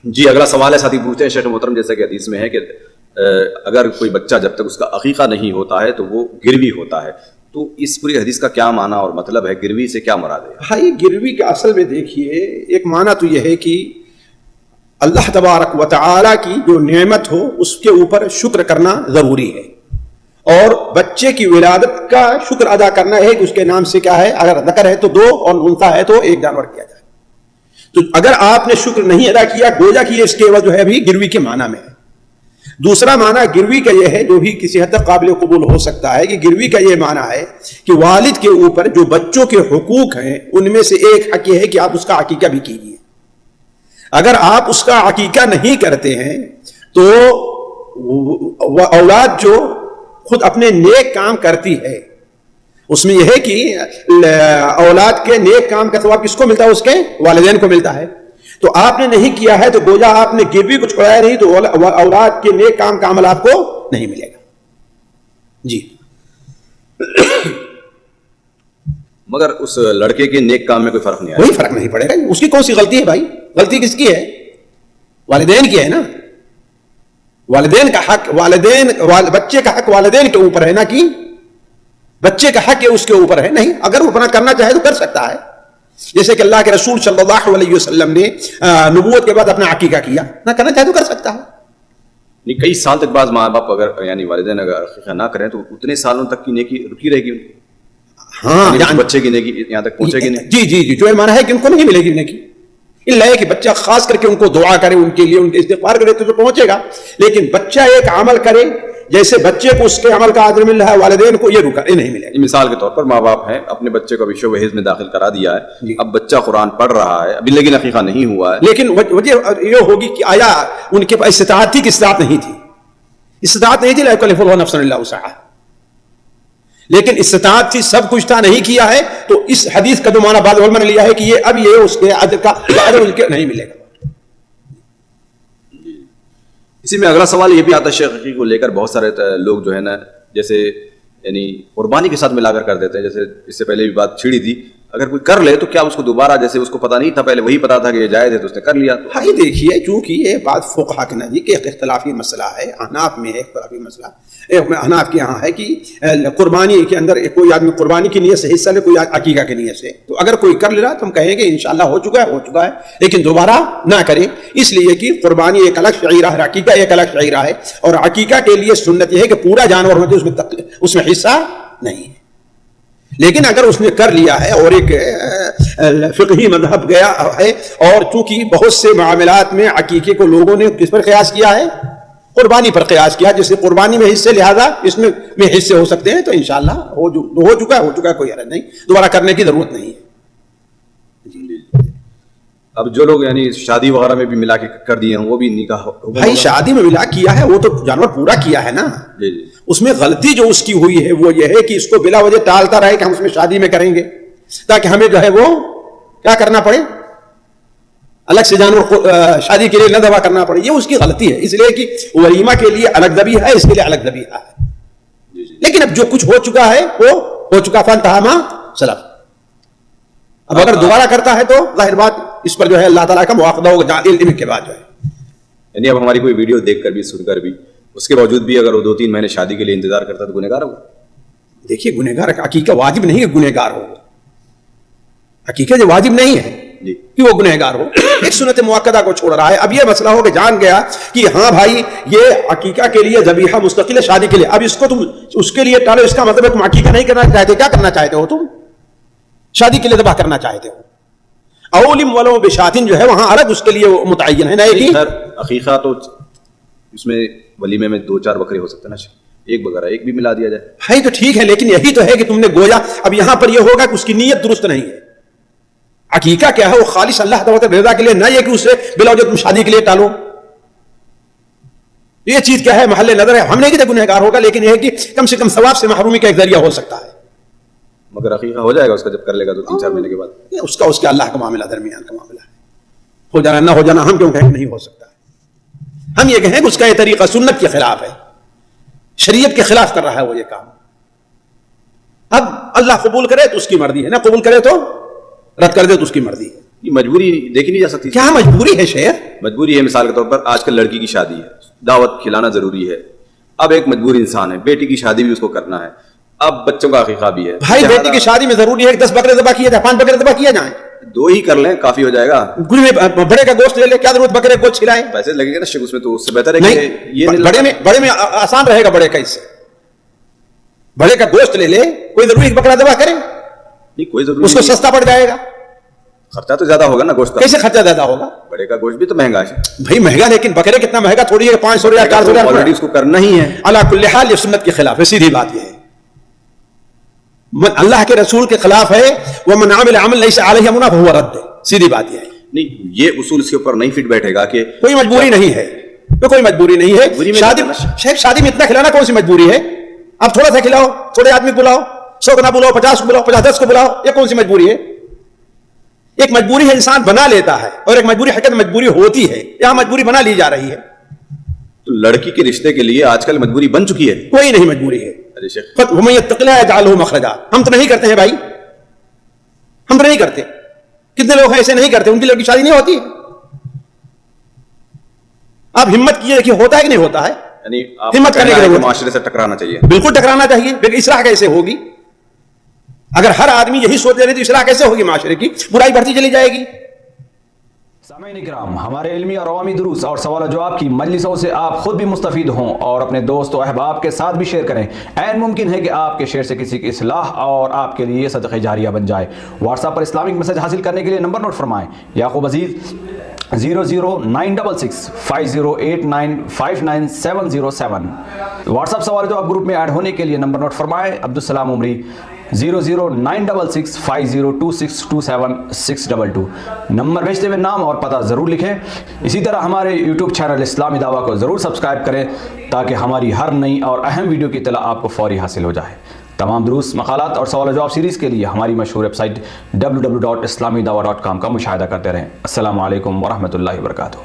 جی اگلا سوال ہے ساتھی پوچھتے ہیں شیخ محترم جیسا کہ حدیث میں ہے کہ اگر کوئی بچہ جب تک اس کا عقیقہ نہیں ہوتا ہے تو وہ گروی ہوتا ہے، تو اس پوری حدیث کا کیا معنی اور مطلب ہے؟ گروی سے کیا مراد ہے؟ بھائی گروی کے اصل میں دیکھیے ایک معنی تو یہ ہے کہ اللہ تبارک و تعالیٰ کی جو نعمت ہو اس کے اوپر شکر کرنا ضروری ہے، اور بچے کی ولادت کا شکر ادا کرنا ہے کہ اس کے نام سے کیا ہے، اگر ذکر ہے تو 2 اور انثیٰ ہے تو 1 جانور کیا جائے۔ تو اگر آپ نے شکر نہیں ادا کیا گویا کہ اس کے جو ہے ابھی گروی کے معنی میں ہے۔ دوسرا معنی گروی کا یہ ہے جو بھی کسی حد تک قابل قبول ہو سکتا ہے کہ گروی کا یہ معنی ہے کہ والد کے اوپر جو بچوں کے حقوق ہیں ان میں سے ایک حق یہ ہے کہ آپ اس کا عقیقہ بھی کیجیے۔ اگر آپ اس کا عقیقہ نہیں کرتے ہیں تو اولاد جو خود اپنے نیک کام کرتی ہے اس میں یہ ہے کہ اولاد کے نیک کام کا ثواب کس کو ملتا ہے؟ اس کے والدین کو ملتا ہے۔ تو آپ نے نہیں کیا ہے تو گویا آپ نے گروی کچھ چھوڑایا نہیں تو اولاد کے نیک کام کا عمل آپ کو نہیں ملے گا۔ جی مگر اس لڑکے کے نیک کام میں کوئی فرق نہیں آئے؟ کوئی فرق نہیں پڑے گا۔ اس کی کون سی غلطی ہے بھائی؟ غلطی کس کی ہے؟ والدین کی ہے نا۔ والدین کا حق بچے کا حق والدین کے اوپر ہے نا، کہ بچے کا حق ہے اس کے اوپر ہے نہیں۔ اگر وہ اپنا کرنا چاہے تو کر سکتا ہے، جیسے کہ اللہ کے رسول صلی اللہ علیہ وسلم نے نبوت کے بعد اپنا عقیقہ کیا، نہ کرنا چاہے تو کر سکتا ہے۔ نہیں، کئی سال تک بعض ماں باپ اگر یعنی والدین اگر عقیقہ نہ کریں تو اتنے سالوں تک کی نیکی رکی رہے گی۔ ہاں یعنی بچے کی نیکی یہاں تک پہنچے گی نہیں۔ جی جی جی، جو مانا ہے کہ ان کو نہیں ملے گی نیکی، اللہ ہے کہ بچہ خاص کر کے ان کو دعا کرے، ان کے لیے ان کے استغفار کرے تو پہنچے گا۔ لیکن بچہ ایک عمل کرے جیسے بچے کو اس کے عمل کا اجر مل رہا ہے، والدین کو یہ نہیں ملے گا۔ مثال کے طور پر ماں باپ ہیں، اپنے بچے کو ابھی شعبہ حفظ میں داخل کرا دیا ہے، اب بچہ قرآن پڑھ رہا ہے ابھی لیکن عقیقہ نہیں ہوا ہے، لیکن وجہ یہ ہوگی کہ آیا ان کے پاس استطاعت تھی کہ استطاعت نہیں تھی؟ استطاعت نہیں تھی، لا یکلف اللہ نفسا الا وسعہا، لیکن استطاعت تھی، سب کچھ تھا، نہیں کیا ہے، تو اس حدیث کا جو معنی بعض علماء نے لیا ہے کہ یہ اب یہ اس کے اجر کا اجر نہیں ملے گا۔ اسی میں اگلا سوال یہ بھی آتا ہے شیخ عقیقے کو لے کر، بہت سارے لوگ جو ہے نا جیسے یعنی قربانی کے ساتھ ملا کر دیتے ہیں، جیسے اس سے پہلے بھی بات چھڑی تھی، اگر کوئی کر لے تو کیا اس کو دوبارہ، جیسے اس کو پتہ نہیں تھا پہلے وہی پتا تھا کہ یہ جائز ہے تو اس نے کر لیا؟ بھائی دیکھیے چونکہ یہ بات فقہا کے نزدیک ایک اختلافی مسئلہ ہے، احناف میں ہے اختلافی مسئلہ، احناف کے یہاں ہے کہ قربانی کے اندر کوئی آدمی قربانی کی نیت سے حصہ لے، کوئی عقیقہ کی نیت سے، تو اگر کوئی کر لے رہا تو ہم کہیں گے انشاءاللہ ہو چکا ہے، لیکن دوبارہ نہ کریں، اس لیے کہ قربانی ایک الگ شعیرہ ہے، عقیقہ ایک الگ شعیرہ ہے، اور عقیقہ کے لیے سنت یہ ہے کہ پورا جانور ہونا چاہیے، اس میں حصہ نہیں ہے۔ لیکن اگر اس نے کر لیا ہے اور ایک فقہی مذہب گیا ہے، اور چونکہ بہت سے معاملات میں عقیقے کو لوگوں نے کس پر قیاس کیا ہے؟ قربانی پر قیاس کیا، جیسے قربانی میں حصے لہذا اس میں حصے ہو سکتے ہیں، تو انشاءاللہ ہو چکا ہے، کوئی حرج نہیں، دوبارہ کرنے کی ضرورت نہیں ہے۔ اب جو لوگ یعنی شادی وغیرہ میں بھی ملا کے کر دیے ہیں وہ بھی نکاح، بھائی شادی میں ملا کیا ہے وہ تو جانور پورا کیا ہے نا، اس میں غلطی جو اس کی ہوئی ہے وہ یہ ہے کہ اس کو بلا وجہ ٹالتا رہے کہ ہم اس میں شادی میں کریں گے، تاکہ ہمیں جو ہے وہ کیا کرنا پڑے، الگ سے جانور شادی کے لیے نہ ذبح کرنا پڑے، یہ اس کی غلطی ہے، اس لیے کہ ولیمہ کے لیے الگ ذبیحہ ہے، اس کے لیے الگ ذبیحہ ہے۔ لیکن اب جو کچھ ہو چکا ہے وہ ہو چکا، فانتہا ما سلف، اب اگر دوبارہ کرتا ہے تو ظاہر بات اس پر جو ہے اللہ تعالیٰ کا مواخذہ ہوگا علم کے بعد جو ہے۔ یعنی اب ہماری کوئی ویڈیو دیکھ کر بھی سن کر بھی اس کے باوجود بھی اگر وہ 2-3 مہینے شادی کے لیے انتظار کرتا تو گنہگار ہوگا؟ دیکھیے گنہگار عقیقہ واجب نہیں ہے گنہگار ہو، عقیقہ جو واجب نہیں ہے کہ وہ گنہگار ہو، ایک سنت مؤکدہ کو چھوڑ رہا ہے۔ اب یہ مسئلہ ہو کہ جان گیا کہ ہاں بھائی یہ عقیقہ کے لیے ذبیحہ مستقل ہے، شادی کے لیے، اب اس کو تم اس کے لیے ٹالو، اس کا مطلب ہے تم عقیقہ نہیں کرنا چاہتے، کیا کرنا چاہتے ہو؟ تم شادی کے لیے ذبح کرنا چاہتے ہو، اولم ولو بشاتن جو ہے وہاں الگ اس کے لیے متعین ہے نا، ایک عقیقہ تو اس میں ولیمے میں 2-4 بکرے ہو سکتے ہیں نا، ایک بکرا ایک بھی ملا دیا جائے، بھائی تو ٹھیک ہے، لیکن یہی تو ہے کہ تم نے گویا اب یہاں پر یہ ہوگا کہ اس کی نیت درست نہیں ہے۔ عقیقہ کیا ہے؟ وہ خالص اللہ تعالیٰ کی رضا کے لیے، نہ یہ کہ اسے بلا وجہ تم شادی کے لیے ٹالو، یہ چیز کیا ہے محل نظر ہے، ہم نہیں کہتے گنہگار ہوگا، لیکن یہ ہے کہ کم سے کم ثواب سے محرومی کا ایک ذریعہ ہو سکتا ہے۔ مگر عقیقہ ہو جائے گا اس کا جب کر لے گا تو 3-4 مہینے کے بعد، اس کا اللہ کا معاملہ، درمیان کا معاملہ ہے، ہو جانا نہ ہو جانا ہم کیوں کہیں نہیں ہو سکتا ہے، ہم یہ کہیں کہ اس کا یہ طریقہ سنت کے خلاف ہے، شریعت کے خلاف کر رہا ہے وہ یہ کام۔ اب اللہ قبول کرے تو اس کی مرضی ہے، نہ قبول کرے تو رد کر دے تو اس کی مرضی ہے. یہ مجبوری دیکھی نہیں جا سکتی. کیا مجبوری ہے شیخ؟ مجبوری ہے مثال کے طور پر آج کل لڑکی کی شادی ہے, دعوت کھلانا ضروری ہے. اب ایک مجبور انسان ہے, بیٹی کی شادی بھی اس کو کرنا ہے, اب بچوں کا عقیقہ بھی ہے. بھائی بیٹی کی شادی میں ضروری ہے کہ 10 بکرے ذبح کیے جائیں, 5 بکرے ذبح کیے جائیں. 2 ہی کر لیں کافی ہو جائے گا. بڑے کا گوشت لے لے, کیا ضرورت بکرے گوشت کھلائیں؟ پیسے لگیں گے نا شیخ, اس میں تو اس سے بہتر ہے کہ یہ بڑے میں آسان رہے گا. بڑے کا اس سے بڑے کا گوشت لے لے, کوئی ضروری بکرا ذبح کریں؟ نہیں, کوئی ضروری اس کو سستا پڑ جائے گا. خرچہ تو زیادہ ہوگا نا گوشت کا. کیسے خرچہ زیادہ ہوگا؟ بڑے کا گوشت بھی تو مہنگا ہے بھائی. مہنگا, لیکن بکرے کتنا مہنگا تھوڑی ہے, 500 یا 400 آلریڈی اس کو کرنا ہی ہے. علی کل حال یہ سنت کے خلاف ہے. سیدھی بات یہ ہے, اللہ کے رسول کے خلاف ہے. ومن عمل عمل لیس علیہ امرنا فہو رد. سیدھی بات یہ ہے. نہیں, یہ اصول اس کے اوپر نہیں فٹ بیٹھے گا کہ کوئی مجبوری نہیں ہے, کوئی مجبوری نہیں ہے. شادی شیخ, شادی میں اتنا کھلانا کون سی مجبوری ہے؟ اب تھوڑا سا کھلاؤ, تھوڑے آدمی بلاؤ, 100 کو نہ بلاؤ, 50 کو بلاؤ, 50 کو بلاؤ, یہ کون سی مجبوری ہے؟ ایک مجبوری ہے انسان بنا لیتا ہے, اور ایک مجبوری حقیقت مجبوری ہوتی ہے. یہاں مجبوری بنا لی جا رہی ہے. تو لڑکی کے رشتے کے لیے آج کل مجبوری بن چکی ہے. کوئی نہیں مجبوری ہے. ارے شیخ, وَمَن يَتَّقِ اللَّهَ يَجْعَل لَهُ مَخْرَجًا. ہم تو نہیں کرتے ہیں بھائی, ہم تو نہیں کرتے. کتنے لوگ ایسے نہیں کرتے, ان کی لڑکی شادی نہیں ہوتی. آپ ہمت کیے کہ ہوتا ہے کہ نہیں ہوتا ہے. یعنی ہمت کرنے کی ضرورت ہے. معاشرے سے ٹکرانا چاہیے. بالکل ٹکرانا چاہیے. لیکن اصلاح کیسے ہوگی؟ اگر ہر آدمی یہی سوچ لے تو اصلاح کیسے ہوگی؟ معاشرے کی برائی بڑھتی چلی جائے گی. سامعین اکرام, ہمارے علمی اور عوامی دروس اور سوال و جواب کی مجلسوں سے آپ خود بھی مستفید ہوں اور اپنے دوست و احباب کے ساتھ بھی شیئر کریں. عین ممکن ہے کہ آپ کے شیئر سے کسی کی اصلاح اور آپ کے لیے صدقہ جاریہ بن جائے. واٹس ایپ پر اسلامک میسج حاصل کرنے کے لیے نمبر نوٹ فرمائیں. یعقوب عزیز 00966 508959 واٹس ایپ سوال جواب گروپ میں ایڈ ہونے کے لیے نمبر نوٹ فرمائیں. عبدالسلام عمری 00966 502627 نمبر بھیجتے ہوئے نام اور پتہ ضرور لکھیں. اسی طرح ہمارے یوٹیوب چینل اسلامی دعویٰ کو ضرور سبسکرائب کریں تاکہ ہماری ہر نئی اور اہم ویڈیو کی اطلاع آپ کو فوری حاصل ہو جائے. تمام دروس, مقالات اور سوال و جواب سیریز کے لیے ہماری مشہور ویب سائٹ www.islamidawah.com کا مشاہدہ کرتے رہیں. السلام علیکم ورحمۃ اللہ وبرکاتہ.